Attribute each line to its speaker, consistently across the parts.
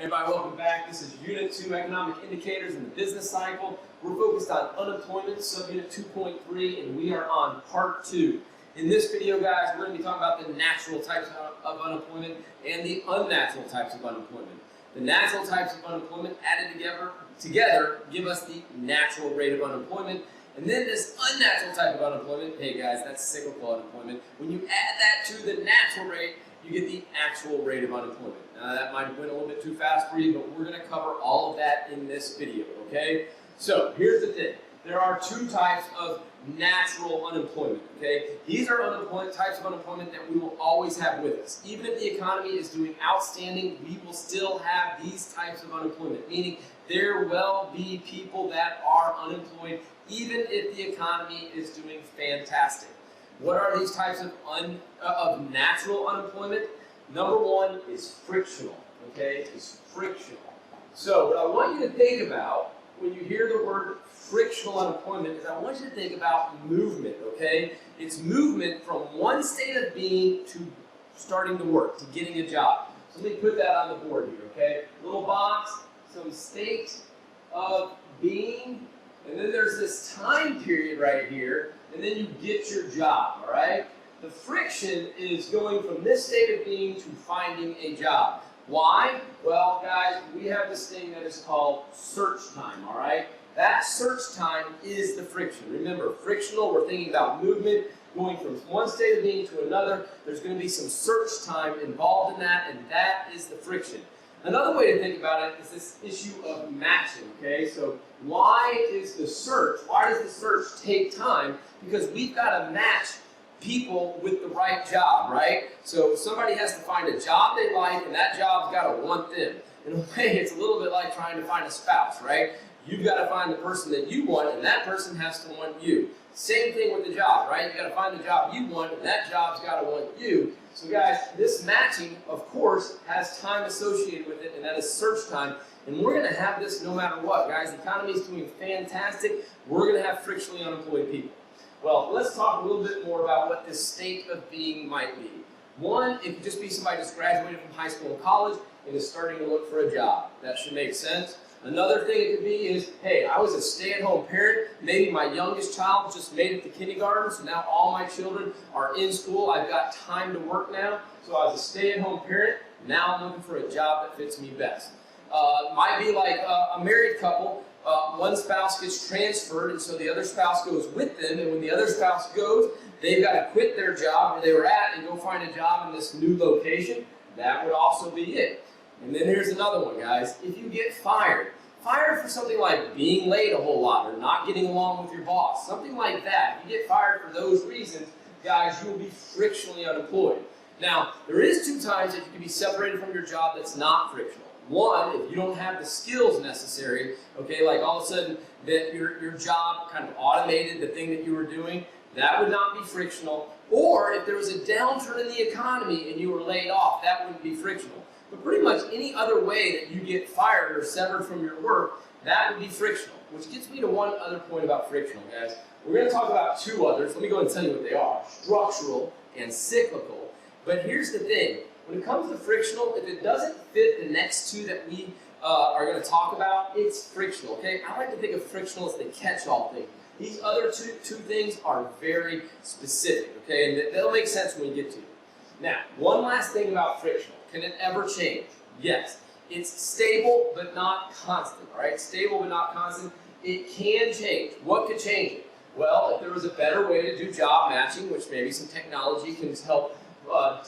Speaker 1: Everybody, welcome back. This is Unit 2, Economic Indicators in the Business Cycle. We're focused on unemployment, subunit 2.3, and we are on part 2. In this video, guys, we're going to be talking about the natural types of unemployment and the unnatural types of unemployment. The natural types of unemployment added together give us the natural rate of unemployment. And then this unnatural type of unemployment, hey guys, that's cyclical unemployment. When you add that to the natural rate, you get the actual rate of unemployment. Now that might have went a little bit too fast for you, but we're going to cover all of that in this video, okay? So here's the thing. There are two types of natural unemployment, okay? These are types of unemployment that we will always have with us. Even if the economy is doing outstanding, we will still have these types of unemployment, meaning there will be people that are unemployed even if the economy is doing fantastic. What are these types of natural unemployment? Number one is frictional, okay? It's frictional. So what I want you to think about when you hear the word frictional unemployment is I want you to think about movement, okay? It's movement from one state of being to starting to work, to getting a job. So let me put that on the board here, okay? Little box, some state of being, and then there's this time period right here, and then you get your job, all right? The friction is going from this state of being to finding a job. Why? Well, guys, we have this thing that is called search time, all right? That search time is the friction. Remember, frictional, we're thinking about movement, going from one state of being to another. There's going to be some search time involved in that, and that is the friction. Another way to think about it is this issue of matching, okay? So why does the search take time? Because we've got to match people with the right job, right? So somebody has to find a job they like, and that job's got to want them. In a way, it's a little bit like trying to find a spouse, right? You've got to find the person that you want, and that person has to want you. Same thing with the job, right? You've got to find the job you want, and that job's got to want you. So guys, this matching, of course, has time associated with it, and that is search time. And we're going to have this no matter what, guys. The economy is doing fantastic. We're going to have frictionally unemployed people. Well, let's talk a little bit more about what this state of being might be. One, it could just be somebody just graduated from high school and college and is starting to look for a job. That should make sense. Another thing it could be is, hey, I was a stay-at-home parent. Maybe my youngest child just made it to kindergarten, so now all my children are in school. I've got time to work now. So I was a stay-at-home parent. Now I'm looking for a job that fits me best. Might be like a married couple. One spouse gets transferred, and so the other spouse goes with them, and when the other spouse goes, they've got to quit their job where they were at and go find a job in this new location. That would also be it. And then here's another one, guys. If you get fired for something like being late a whole lot or not getting along with your boss, something like that, if you get fired for those reasons, guys, you will be frictionally unemployed. Now, there is two times that you can be separated from your job that's not frictional. One, if you don't have the skills necessary, okay, like all of a sudden that your job kind of automated the thing that you were doing, that would not be frictional. Or if there was a downturn in the economy and you were laid off, that wouldn't be frictional. But pretty much any other way that you get fired or severed from your work, that would be frictional. Which gets me to one other point about frictional, guys. We're going to talk about two others. Let me go ahead and tell you what they are. Structural and cyclical. But here's the thing. When it comes to frictional, if it doesn't fit the next two that we are going to talk about, it's frictional, okay? I like to think of frictional as the catch-all thing. These other two things are very specific, okay? And that'll make sense when we get to it. Now, one last thing about frictional. Can it ever change? Yes. It's stable but not constant, all right? Stable but not constant. It can change. What could change it? Well, if there was a better way to do job matching, which maybe some technology can help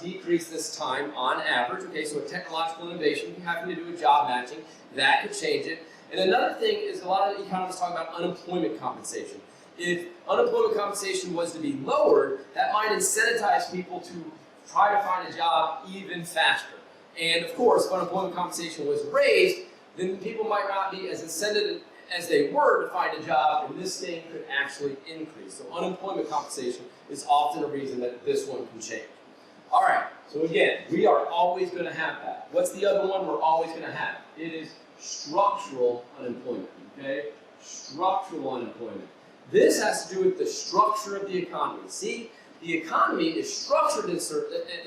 Speaker 1: decrease this time on average. Okay, so a technological innovation, having to do with job matching, that could change it. And another thing is a lot of economists talk about unemployment compensation. If unemployment compensation was to be lowered, that might incentivize people to try to find a job even faster. And of course, if unemployment compensation was raised, then people might not be as incented as they were to find a job, and this thing could actually increase. So unemployment compensation is often a reason that this one can change. All right, so again, we are always going to have that. What's the other one we're always going to have? It is structural unemployment, okay? Structural unemployment. This has to do with the structure of the economy. See, the economy is structured in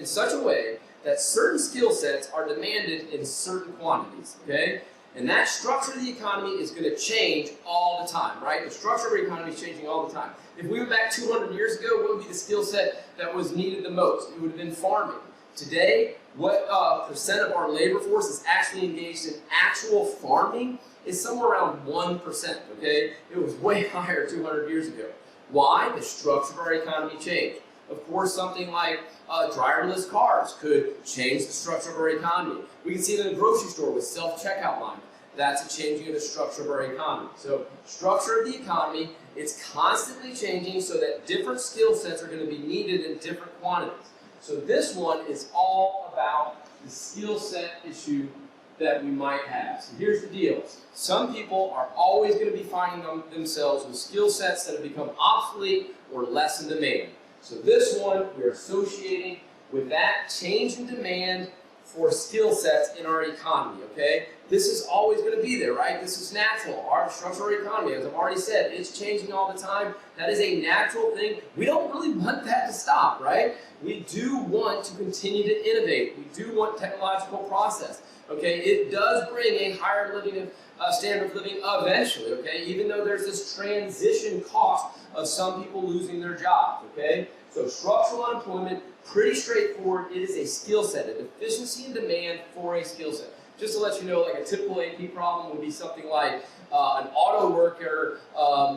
Speaker 1: such a way that certain skill sets are demanded in certain quantities, okay? And that structure of the economy is going to change all the time, right? The structure of our economy is changing all the time. If we went back 200 years ago, what would be the skill set that was needed the most? It would have been farming. Today, what percent of our labor force is actually engaged in actual farming is somewhere around 1%, okay? It was way higher 200 years ago. Why? The structure of our economy changed. Of course, something like driverless cars could change the structure of our economy. We can see it in the grocery store with self-checkout line. That's a changing of the structure of our economy. So, structure of the economy, it's constantly changing so that different skill sets are going to be needed in different quantities. So this one is all about the skill set issue that we might have. So here's the deal. Some people are always going to be finding themselves with skill sets that have become obsolete or less in demand. So this one we're associating with that change in demand for skill sets in our economy, okay? This is always going to be there, right? This is natural. Our structural economy, as I've already said, it's changing all the time. That is a natural thing. We don't really want that to stop, right? We do want to continue to innovate. We do want technological process, okay? It does bring a higher standard of living eventually, okay? Even though there's this transition cost of some people losing their jobs, okay? So structural unemployment, pretty straightforward. It is a skill set, a deficiency in demand for a skill set. Just to let you know, like a typical AP problem would be something like an auto worker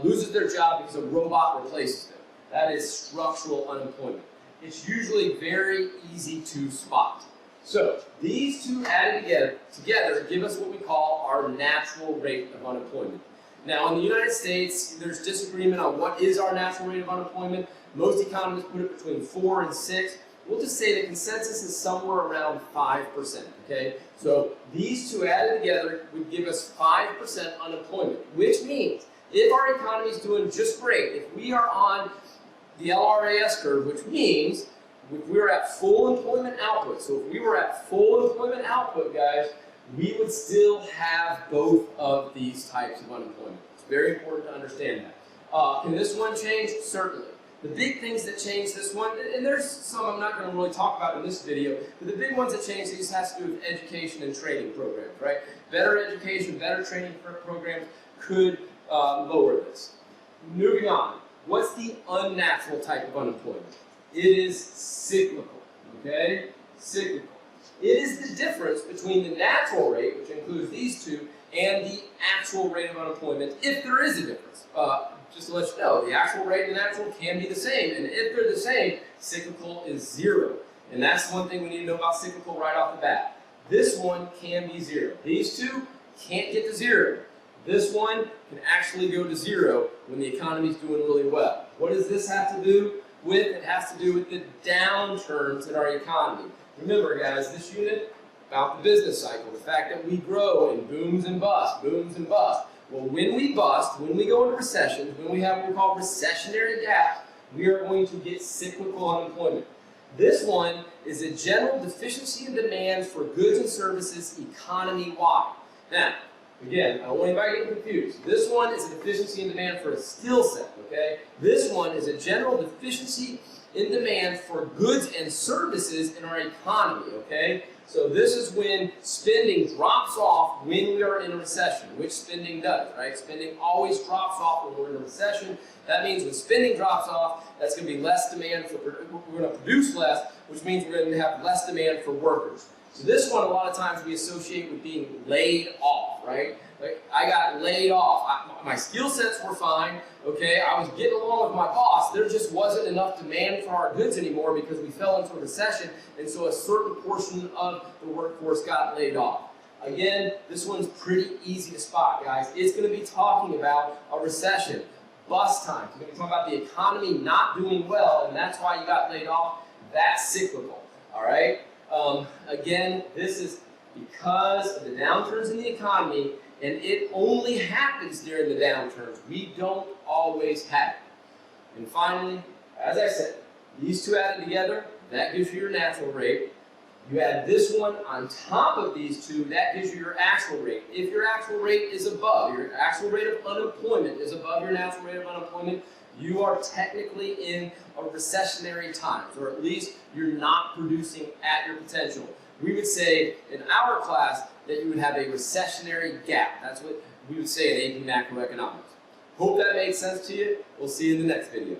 Speaker 1: loses their job because a robot replaces them. That is structural unemployment. It's usually very easy to spot. So these two added together give us what we call our natural rate of unemployment. Now in the United States, there's disagreement on what is our natural rate of unemployment. Most economists put it between 4 and 6. We'll just say the consensus is somewhere around 5%, okay? So these two added together would give us 5% unemployment, which means if our economy is doing just great, if we are on the LRAS curve, which means if we were at full employment output, so if we were at full employment output, guys, we would still have both of these types of unemployment. It's very important to understand that. Can this one change? Certainly. The big things that change this one, and there's some I'm not going to really talk about in this video, but the big ones that change these has to do with education and training programs, right? Better education, better training programs could lower this. Moving on, what's the unnatural type of unemployment? It is cyclical, okay? Cyclical. It is the difference between the natural rate, which includes these two, and the actual rate of unemployment, if there is a difference. Just to let you know, the actual rate and the natural can be the same, and if they're the same, cyclical is 0. And that's one thing we need to know about cyclical right off the bat. This one can be 0. These two can't get to 0. This one can actually go to 0 when the economy is doing really well. What does this have to do with? It has to do with the downturns in our economy. Remember, guys, this unit about the business cycle, the fact that we grow in booms and busts, booms and busts. Well, when we bust, when we go into recession, when we have what we call recessionary gaps, we are going to get cyclical unemployment. This one is a general deficiency in demand for goods and services economy-wide. Now, again, I don't want anybody getting confused. This one is a deficiency in demand for a skill set, okay? This one is a general deficiency in demand for goods and services in our economy, okay? So this is when spending drops off when we are in a recession, which spending does, right? Spending always drops off when we're in a recession. That means when spending drops off, that's going to be less demand for, we're going to produce less, which means we're going to have less demand for workers. So this one, a lot of times we associate with being laid off, right? Like, I got laid off. My skill sets were fine, okay? I was getting along with my boss. There just wasn't enough demand for our goods anymore because we fell into a recession, and so a certain portion of the workforce got laid off. Again, this one's pretty easy to spot, guys. It's going to be talking about a recession, bust times. It's going to be talking about the economy not doing well, and that's why you got laid off. That's cyclical, all right? Again, this is because of the downturns in the economy, and it only happens during the downturns. We don't always have it. And finally, as I said, these two added together, that gives you your natural rate. You add this one on top of these two, that gives you your actual rate. If your actual rate is above, your actual rate of unemployment is above your natural rate of unemployment, You are technically in a recessionary times, or at least you're not producing at your potential. We would say in our class that you would have a recessionary gap. That's what we would say in AP Macroeconomics. Hope that made sense to you. We'll see you in the next video.